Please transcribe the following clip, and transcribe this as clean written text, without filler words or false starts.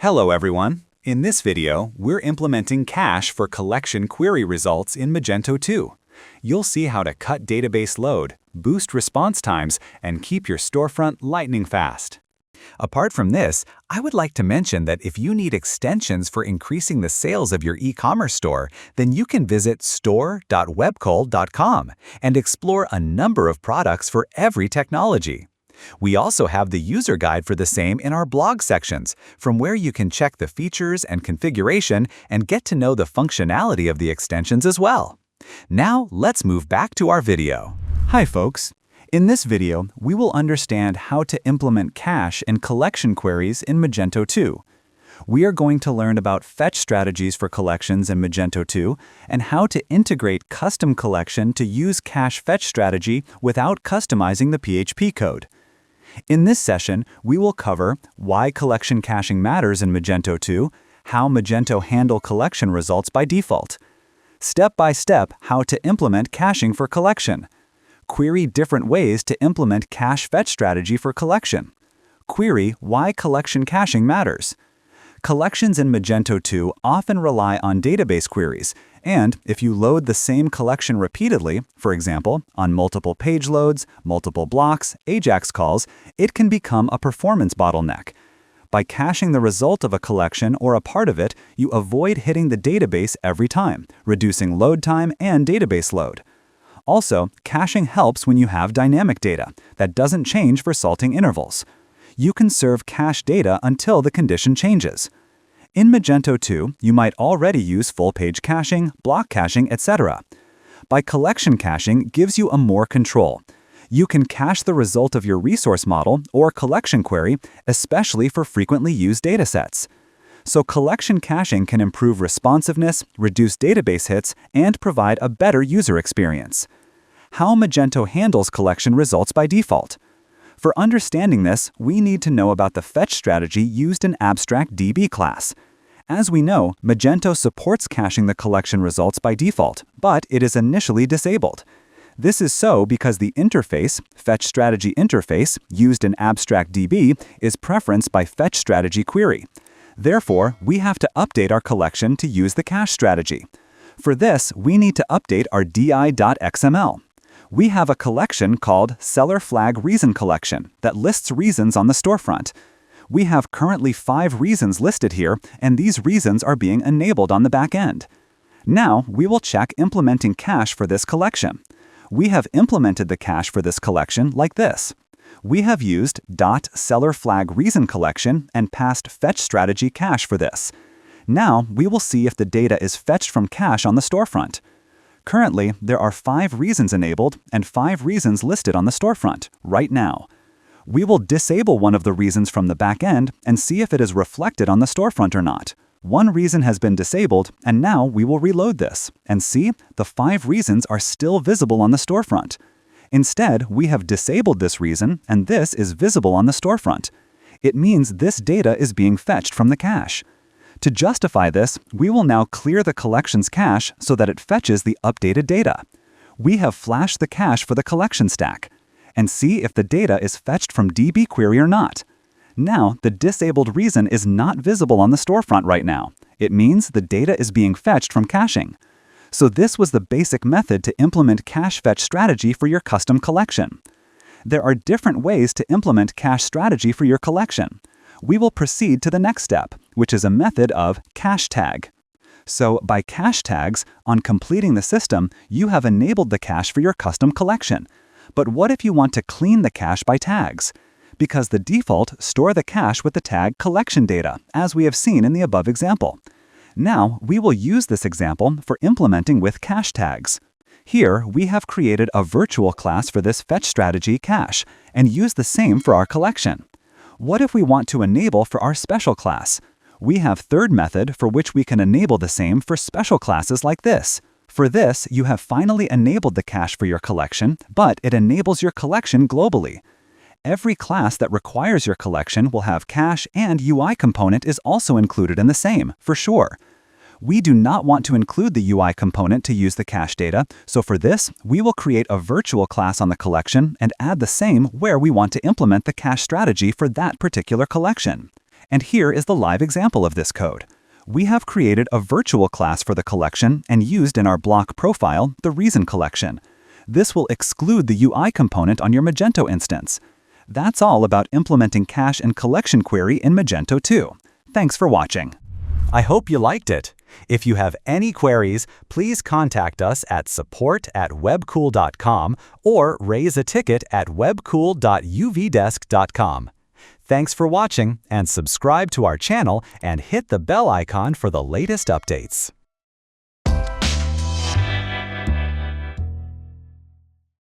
Hello everyone. In this video, we're implementing cache for collection query results in Magento 2. You'll see how to cut database load, boost response times, and keep your storefront lightning fast. Apart from this, I would like to mention that if you need extensions for increasing the sales of your e-commerce store, then you can visit store.webkul.com and explore a number of products for every technology. We also have the user guide for the same in our blog sections, from where you can check the features and configuration and get to know the functionality of the extensions as well. Now, let's move back to our video. Hi folks. In this video, we will understand how to implement cache and collection queries in Magento 2. We are going to learn about fetch strategies for collections in Magento 2 and how to integrate custom collection to use cache fetch strategy without customizing the PHP code. In this session, we will cover why collection caching matters in Magento 2, how Magento handle collection results by default, step-by-step how to implement caching for collection, query different ways to implement cache fetch strategy for collection, query why collection caching matters. Collections in Magento 2 often rely on database queries, and if you load the same collection repeatedly, for example, on multiple page loads, multiple blocks, AJAX calls, it can become a performance bottleneck. By caching the result of a collection or a part of it, you avoid hitting the database every time, reducing load time and database load. Also, caching helps when you have dynamic data that doesn't change for salting intervals. You can serve cache data until the condition changes. In Magento 2, you might already use full-page caching, block caching, etc. By collection caching gives you more control. You can cache the result of your resource model or collection query, especially for frequently used datasets. So collection caching can improve responsiveness, reduce database hits, and provide a better user experience. How Magento handles collection results by default. For understanding this, we need to know about the fetch strategy used in Abstract DB class. As we know, Magento supports caching the collection results by default, but it is initially disabled. This is so because the interface, fetch strategy interface, used in Abstract DB is preferenced by fetch strategy query. Therefore, we have to update our collection to use the cache strategy. For this, we need to update our di.xml. We have a collection called Seller Flag Reason Collection that lists reasons on the storefront. We have currently 5 reasons listed here, and these reasons are being enabled on the back end. Now, we will check implementing cache for this collection. We have implemented the cache for this collection like this. We have used .sellerFlagReasonCollection and passed fetch strategy cache for this. Now, we will see if the data is fetched from cache on the storefront. Currently, there are 5 reasons enabled and 5 reasons listed on the storefront right now. We will disable one of the reasons from the back end and see if it is reflected on the storefront or not. One reason has been disabled, and now we will reload this and see the 5 reasons are still visible on the storefront. Instead, we have disabled this reason, and this is visible on the storefront. It means this data is being fetched from the cache. To justify this, we will now clear the collection's cache so that it fetches the updated data. We have flashed the cache for the collection stack and see if the data is fetched from DB query or not. Now, the disabled reason is not visible on the storefront right now. It means the data is being fetched from caching. So this was the basic method to implement cache fetch strategy for your custom collection. There are different ways to implement cache strategy for your collection. We will proceed to the next step, which is a method of cache tag. So by cache tags, on completing the system, you have enabled the cache for your custom collection. But what if you want to clean the cache by tags? Because the default store the cache with the tag collection data, as we have seen in the above example. Now, we will use this example for implementing with cache tags. Here, we have created a virtual class for this fetch strategy cache and use the same for our collection. What if we want to enable for our special class? We have third method for which we can enable the same for special classes like this. For this, you have finally enabled the cache for your collection, but it enables your collection globally. Every class that requires your collection will have cache, and UI component is also included in the same, for sure. We do not want to include the UI component to use the cache data, so for this, we will create a virtual class on the collection and add the same where we want to implement the cache strategy for that particular collection. And here is the live example of this code. We have created a virtual class for the collection and used in our block profile the reason collection. This will exclude the UI component on your Magento instance. That's all about implementing cache and collection query in Magento 2. Thanks for watching. I hope you liked it. If you have any queries, please contact us at support@webkul.com or raise a ticket at webkul.uvdesk.com. Thanks for watching, and subscribe to our channel and hit the bell icon for the latest updates.